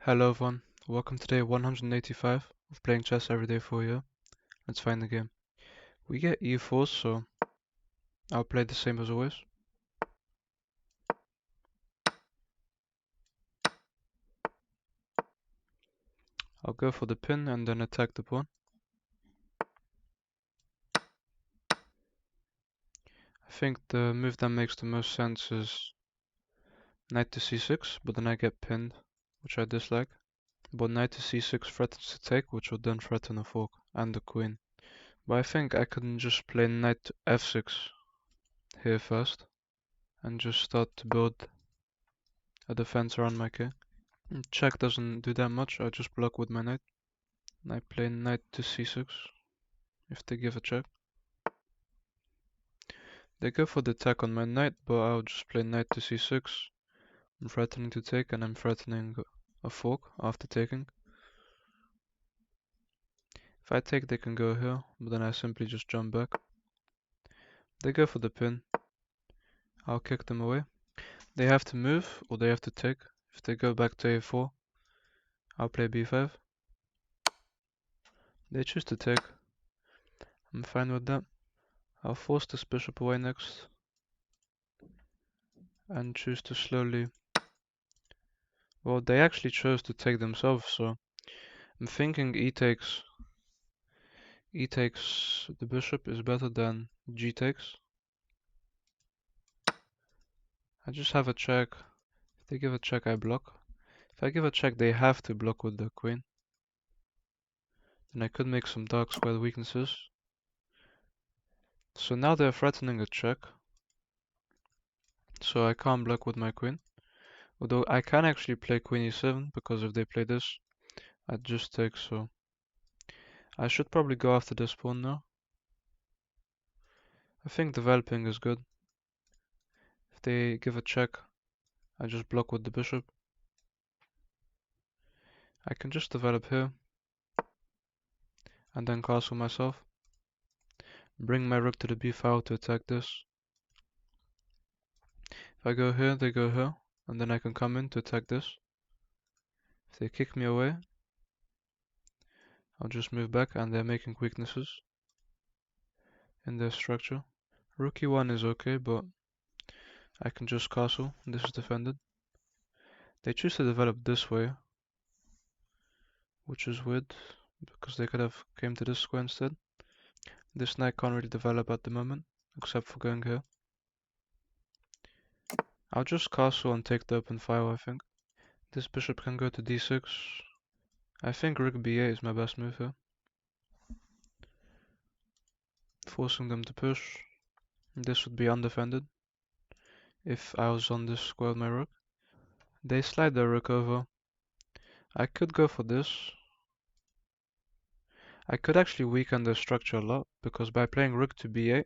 Hello everyone, welcome to day 185 of playing chess every day for you. Let's find the game. We get e4, so I'll play the same as always. I'll go for the pin and then attack the pawn. I think the move that makes the most sense is knight to c6, but then I get pinned, which I dislike. But knight to c6 threatens to take, which would then threaten a fork and the queen. But I think I can just play knight to f6 here first and just start to build a defense around my king. Check doesn't do that much, I just block with my knight. I play knight to c6 if they give a check. They go for the attack on my knight, but I'll just play knight to c6. I'm threatening to take and I'm threatening a fork after taking. If I take, they can go here, but then I simply just jump back. They go for the pin. I'll kick them away. They have to move or they have to take. If they go back to a4, I'll play b5. They choose to take. I'm fine with that. I'll force this bishop away next and choose to slowly. Well, they actually chose to take themselves, so I'm thinking e takes the bishop is better than g takes. I just have a check. If they give a check, I block. If I give a check, they have to block with the queen. Then I could make some dark square weaknesses. So now they're threatening a check. So I can't block with my queen. Although I can actually play queen e7, because if they play this, I'd just take, so I should probably go after this pawn now. I think developing is good. If they give a check, I just block with the bishop. I can just develop here and then castle myself. Bring my rook to the b file to attack this. If I go here, they go here, and then I can come in to attack this. If they kick me away, I'll just move back, and they're making weaknesses in their structure. Rook e1 is okay, but I can just castle. This is defended. They choose to develop this way, which is weird, because they could have came to this square instead. This knight can't really develop at the moment, except for going here. I'll just castle and take the open file, I think. This bishop can go to d6. I think rook b8 is my best move here. Forcing them to push. This would be undefended if I was on this square with my rook. They slide their rook over. I could go for this. I could actually weaken their structure a lot, because by playing rook to b8,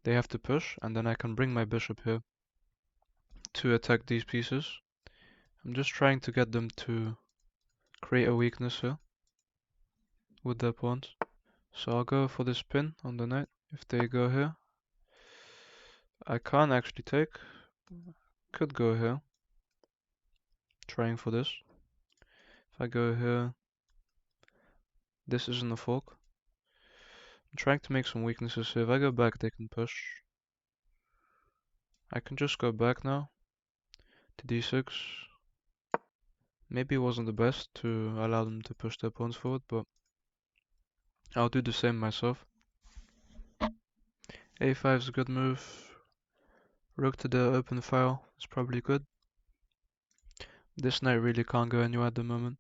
they have to push, and then I can bring my bishop here to attack these pieces. I'm just trying to get them to create a weakness here with their pawns. So I'll go for this pin on the knight. If they go here, I can't actually take. Could go here, trying for this. If I go here, this isn't a fork. I'm trying to make some weaknesses here. If I go back, they can push. I can just go back now to d6. Maybe it wasn't the best to allow them to push their pawns forward, but I'll do the same myself. a5 is a good move. Rook to the open file is probably good. This knight really can't go anywhere at the moment.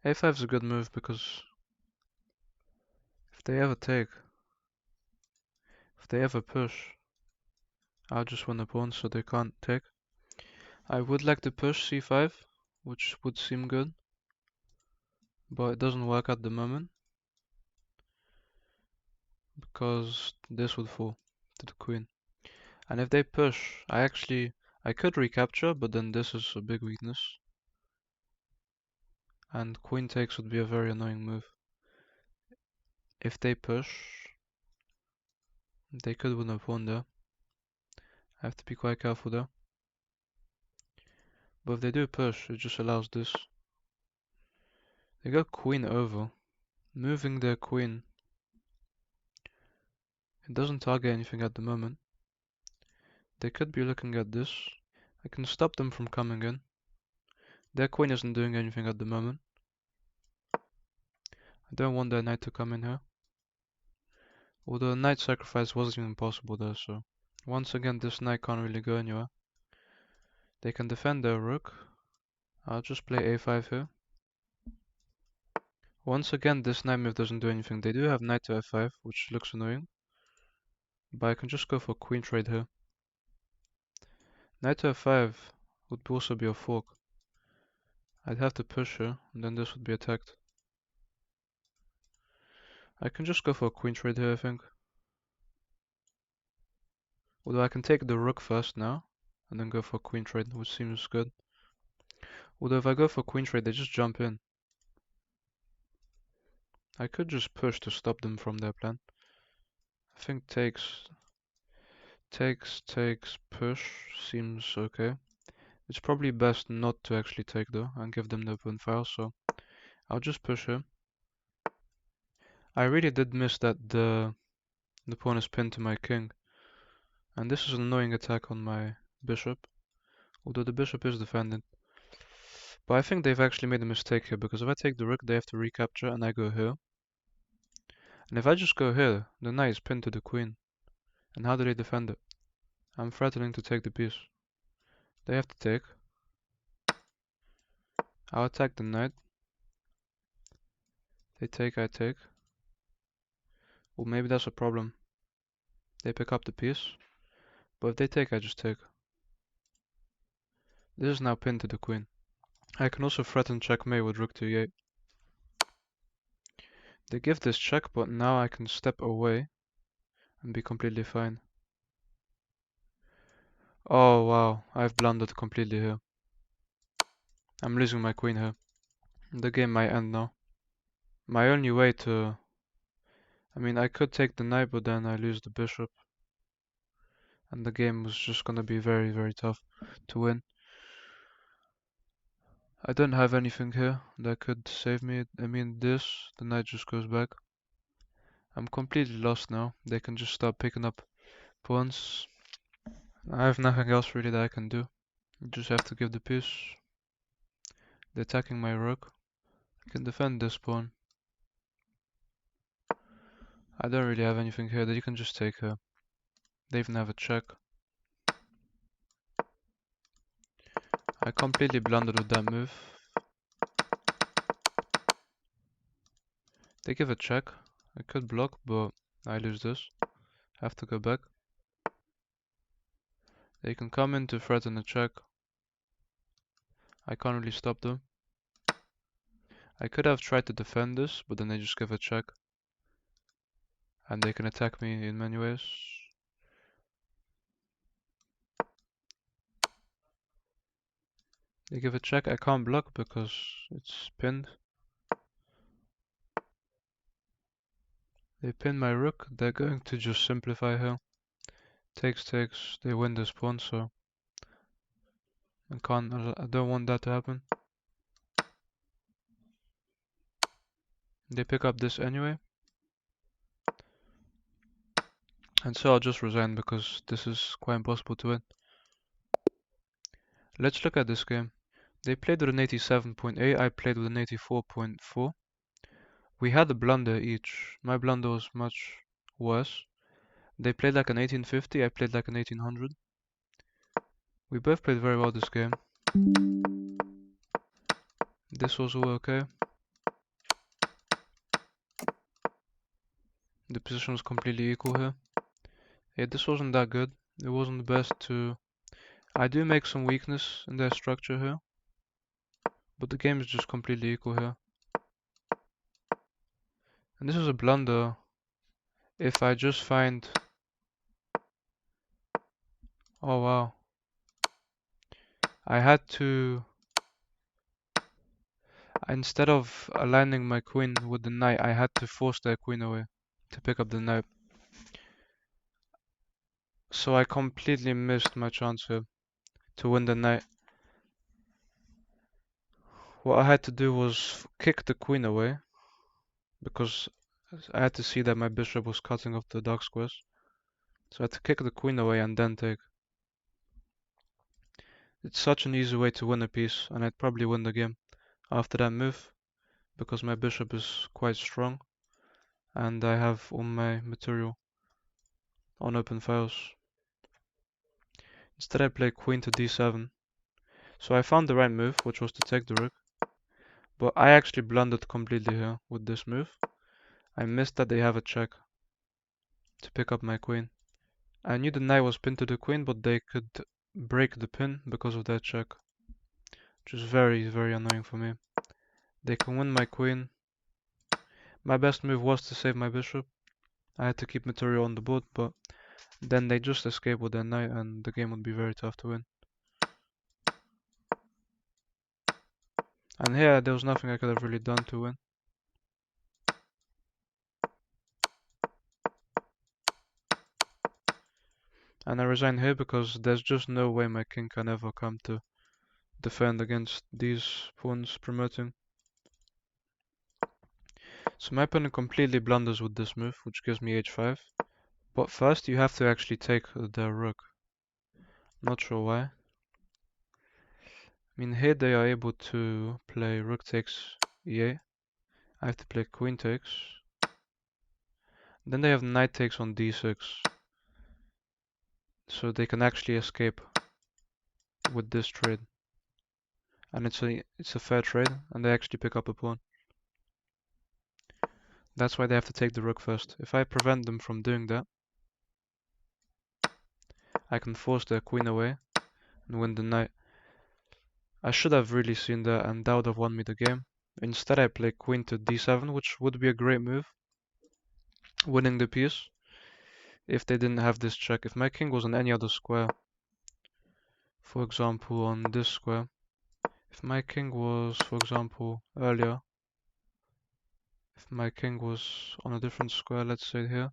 a5 is a good move because if they ever take, if they ever push, I'll just win the pawn so they can't take. I would like to push c5, which would seem good, but it doesn't work at the moment because this would fall to the queen. And if they push, I could recapture, but then this is a big weakness. And queen takes would be a very annoying move. If they push, they could win a pawn there. I have to be quite careful there. But if they do push, it just allows this. They got queen over. Moving their queen. It doesn't target anything at the moment. They could be looking at this. I can stop them from coming in. Their queen isn't doing anything at the moment. I don't want their knight to come in here. Although knight sacrifice wasn't even possible there, so once again this knight can't really go anywhere. They can defend their rook. I'll just play a5 here. Once again this knight move doesn't do anything. They do have knight to f5, which looks annoying. But I can just go for queen trade here. Knight to f5 would also be a fork. I'd have to push here, and then this would be attacked. I can just go for a queen trade here, I think. Although I can take the rook first now, and then go for a queen trade, which seems good. Although if I go for queen trade, they just jump in. I could just push to stop them from their plan. I think takes, push seems okay. It's probably best not to actually take though, and give them the open file, so I'll just push here. I really did miss that the pawn is pinned to my king. And this is an annoying attack on my bishop, although the bishop is defended. But I think they've actually made a mistake here, because if I take the rook, they have to recapture, and I go here. And if I just go here, the knight is pinned to the queen. And how do they defend it? I'm threatening to take the piece. They have to take. I'll attack the knight. They take, I take. Well, maybe that's a problem. They pick up the piece. But if they take, I just take. This is now pinned to the queen. I can also threaten checkmate with rook to e8. They give this check, but now I can step away and be completely fine. Oh wow, I've blundered completely here. I'm losing my queen here. The game might end now. My only way to... I mean, I could take the knight, but then I lose the bishop. And the game was just gonna be very, very tough to win. I don't have anything here that could save me. I mean, the knight just goes back. I'm completely lost now. They can just start picking up pawns. I have nothing else really that I can do. I just have to give the piece. They're attacking my rook. I can defend this pawn. I don't really have anything here that you can just take here. They even have a check. I completely blundered with that move. They give a check. I could block, but I lose this. Have to go back. They can come in to threaten a check. I can't really stop them. I could have tried to defend this, but then they just give a check. And they can attack me in many ways. They give a check. I can't block because it's pinned. They pin my rook. They're going to just simplify here. Takes, takes. They win this pawn, so I don't want that to happen. They pick up this anyway. And so I'll just resign because this is quite impossible to win. Let's look at this game. They played with an 87.8, I played with an 84.4. We had a blunder each. My blunder was much worse. They played like an 1850, I played like an 1800. We both played very well this game. This was all okay. The position was completely equal here. Yeah, this wasn't that good. It wasn't the best to... I do make some weakness in their structure here. But the game is just completely equal here. And this is a blunder. If I just find... Oh wow. I had to... Instead of aligning my queen with the knight, I had to force their queen away to pick up the knight. So I completely missed my chance here to win the knight. what I had to do was kick the queen away, because I had to see that my bishop was cutting off the dark squares. So I had to kick the queen away and then take. It's such an easy way to win a piece, and I'd probably win the game after that move, because my bishop is quite strong, and I have all my material on open files. Instead I play queen to d7. So I found the right move, which was to take the rook, but I actually blundered completely here with this move. I missed that they have a check to pick up my queen. I knew the knight was pinned to the queen, but they could break the pin because of that check, which is very, very annoying for me. They can win my queen. My best move was to save my bishop. I had to keep material on the board, but then they just escape with their knight and the game would be very tough to win. And here there was nothing I could have really done to win. And I resign here because there's just no way my king can ever come to defend against these pawns promoting. So my opponent completely blunders with this move, which gives me h5. But first you have to actually take the rook. Not sure why. I mean, here they are able to play rook takes e8. I have to play queen takes. Then they have knight takes on d6. So they can actually escape with this trade. And it's a fair trade, and they actually pick up a pawn. That's why they have to take the rook first. If I prevent them from doing that, I can force their queen away and win the knight. I should have really seen that, and that would have won me the game. Instead I play queen to d7, which would be a great move, winning the piece, if they didn't have this check. If my king was on any other square, for example on this square, if my king was, for example, earlier, if my king was on a different square, let's say here,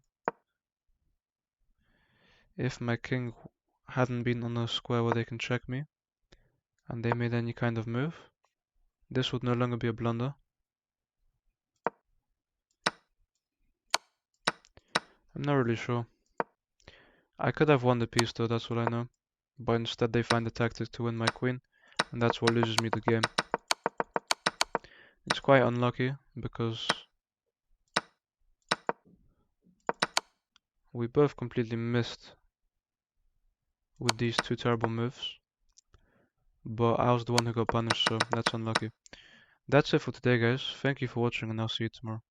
if my king hadn't been on a square where they can check me, and they made any kind of move, this would no longer be a blunder. I'm not really sure. I could have won the piece though, that's what I know. But instead they find the tactic to win my queen, and that's what loses me the game. It's quite unlucky, because we both completely missed with these two terrible moves. But I was the one who got punished, so that's unlucky. That's it for today, guys. Thank you for watching, and I'll see you tomorrow.